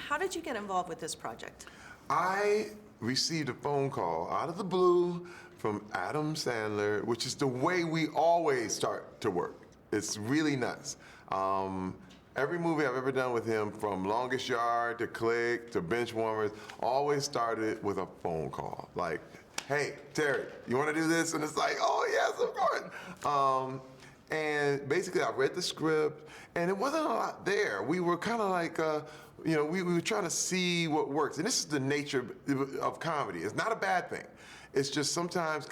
how did you get involved with this project? I received a phone call out of the blue from Adam Sandler, which is the way we always start to work. It's really nuts. Every movie I've ever done with him, from Longest Yard to Click to Benchwarmers, always started with a phone call. Like, hey, Terry, you want to do this? And it's like, oh, yes, of course. And basically, I read the script, and it wasn't a lot there. We were kind of like, we were trying to see what works. And this is the nature of comedy. It's not a bad thing. It's just sometimes,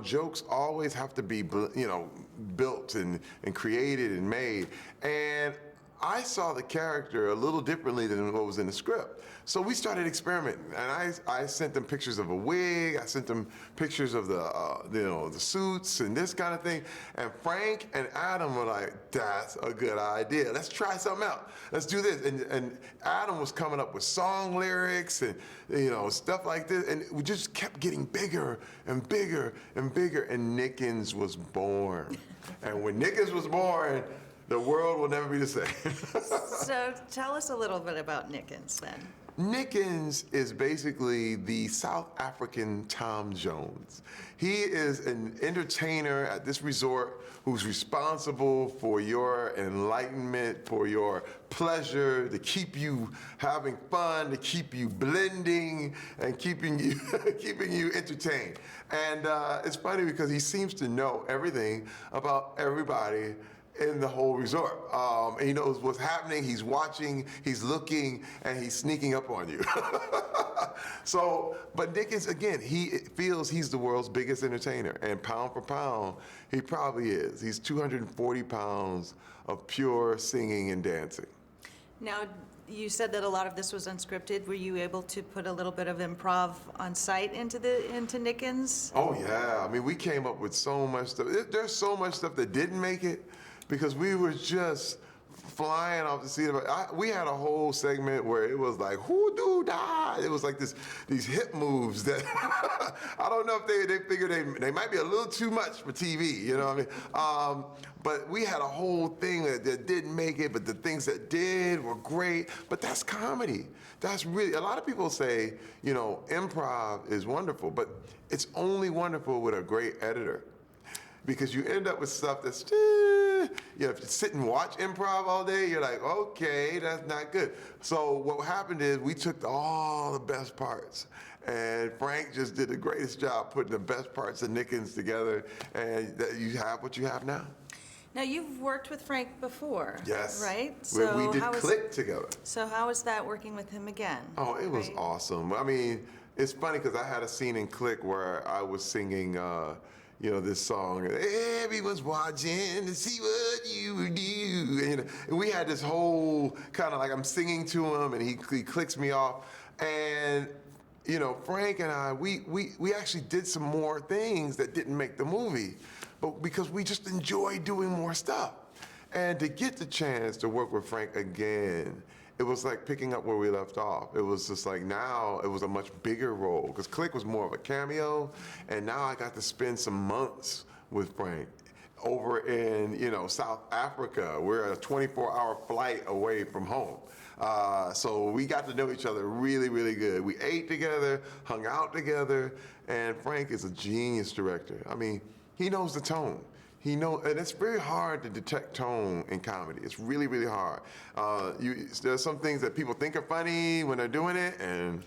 jokes always have to be, built and created and made. And I saw the character a little differently than what was in the script. So we started experimenting, and I sent them pictures of a wig, I sent them pictures of the suits and this kind of thing. And Frank and Adam were like, that's a good idea. Let's try something out. Let's do this. And Adam was coming up with song lyrics and, stuff like this. And we just kept getting bigger and bigger and bigger. And Nickens was born. And when Nickens was born, the world will never be the same. So tell us a little bit about Nickens then. Nickens is basically the South African Tom Jones. He is an entertainer at this resort who's responsible for your enlightenment, for your pleasure, to keep you having fun, to keep you blending, and keeping you entertained. And it's funny because he seems to know everything about everybody in the whole resort. And he knows what's happening, he's watching, he's looking, and he's sneaking up on you. But Nickens, again, he feels he's the world's biggest entertainer, and pound for pound, he probably is. He's 240 pounds of pure singing and dancing. Now, you said that a lot of this was unscripted. Were you able to put a little bit of improv on site into Nickens? Oh yeah, I mean, we came up with so much stuff. There's so much stuff that didn't make it, because we were just flying off the seat of it. We had a whole segment where it was like, who do da? It was like these hip moves that I don't know if they figured they might be a little too much for TV, you know what I mean? But we had a whole thing that didn't make it, but the things that did were great. But that's comedy. That's really, a lot of people say, improv is wonderful, but it's only wonderful with a great editor. Because you end up with stuff that's, if you sit and watch improv all day, you're like, okay, that's not good. So what happened is we took all the best parts, and Frank just did the greatest job putting the best parts of Nickens together, and you have what you have now. Now, you've worked with Frank before, yes, right? So we did Click together. So how was that working with him again? Oh, it was awesome. I mean, it's funny because I had a scene in Click where I was singing, this song, everyone's watching to see what you do. And we had this whole kind of like, I'm singing to him and he clicks me off. And, Frank and I, we actually did some more things that didn't make the movie, but because we just enjoy doing more stuff. And to get the chance to work with Frank again, it was like picking up where we left off. It was just like, now it was a much bigger role, because Click was more of a cameo, and now I got to spend some months with Frank over in South Africa. We're a 24-hour flight away from home. So we got to know each other really, really good. We ate together, hung out together, and Frank is a genius director. I mean, he knows the tone. And it's very hard to detect tone in comedy. It's really, really hard. There's some things that people think are funny when they're doing it, and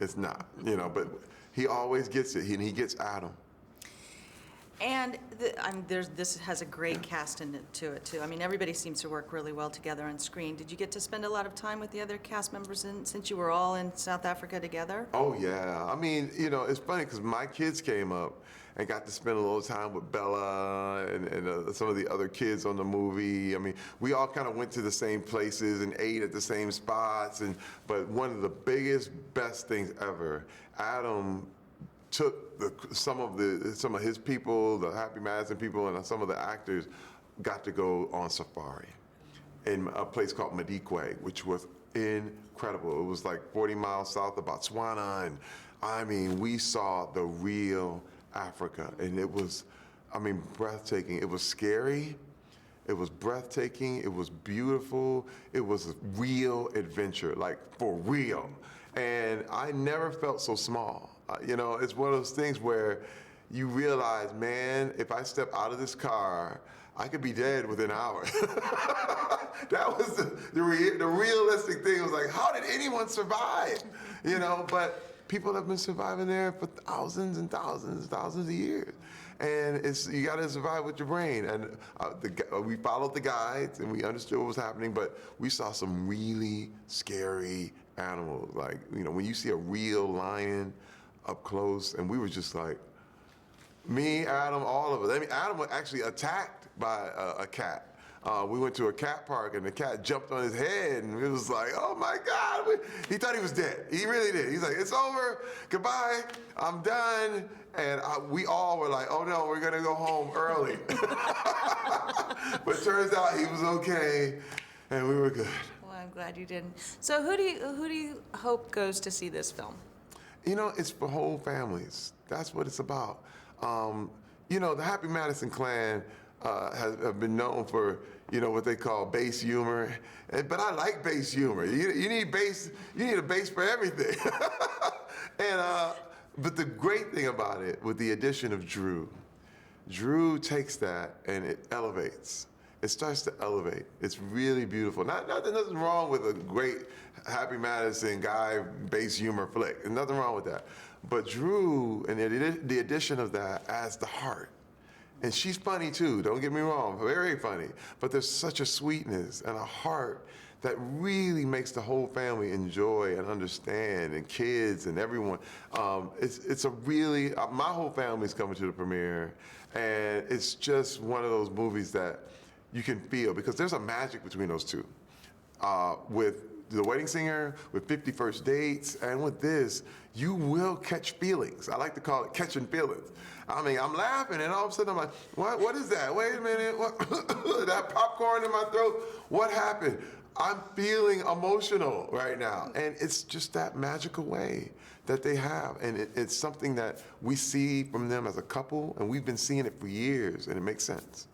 it's not, but he always gets it, and he gets Adam. And this has a great cast to it, too. I mean, everybody seems to work really well together on screen. Did you get to spend a lot of time with the other cast members since you were all in South Africa together? Oh, yeah. I mean, it's funny because my kids came up and got to spend a little time with Bella and some of the other kids on the movie. I mean, we all kind of went to the same places and ate at the same spots. But one of the best things ever, Adam took some of his people, the Happy Madison people, and some of the actors got to go on safari in a place called Madikwe, which was incredible. It was like 40 miles south of Botswana, and I mean, we saw the real Africa, and it was, breathtaking. It was scary. It was breathtaking. It was beautiful. It was a real adventure, like for real. And I never felt so small. You know, it's one of those things where you realize, man, if I step out of this car, I could be dead within hours. That was the realistic thing. It was like, how did anyone survive? You know, but people have been surviving there for thousands and thousands and thousands of years. And you got to survive with your brain. And we followed the guides and we understood what was happening, but we saw some really scary animals. Like, you know, when you see a real lion up close, and we were just like, me, Adam, all of us. I mean, Adam was actually attacked by a cat. We went to a cat park and the cat jumped on his head and it was like, oh my God. He thought he was dead. He really did. He's like, it's over, goodbye, I'm done. And we all were like, oh no, we're gonna go home early. But it turns out he was okay and we were good. Well, I'm glad you didn't. So who do you hope goes to see this film? You know, it's for whole families. That's what it's about. You know, the Happy Madison Clan have been known for, you know, what they call base humor. But I like base humor. You need base. You need a base for everything. But the great thing about it, with the addition of Drew takes that and it elevates. It starts to elevate. It's really beautiful. Nothing wrong with a great Happy Madison guy base humor flick. There's nothing wrong with that. But Drew and the addition of that adds the heart. And she's funny too, don't get me wrong, very funny. But there's such a sweetness and a heart that really makes the whole family enjoy and understand, and kids and everyone. It's a really, my whole family's coming to the premiere, and it's just one of those movies that you can feel, because there's a magic between those two. With The Wedding Singer, with 50 First Dates, and with this, you will catch feelings. I like to call it catching feelings. I mean, I'm laughing, and all of a sudden I'm like, what is that? Wait a minute, what? That popcorn in my throat, what happened? I'm feeling emotional right now. And it's just that magical way that they have. And it's something that we see from them as a couple, and we've been seeing it for years, and it makes sense.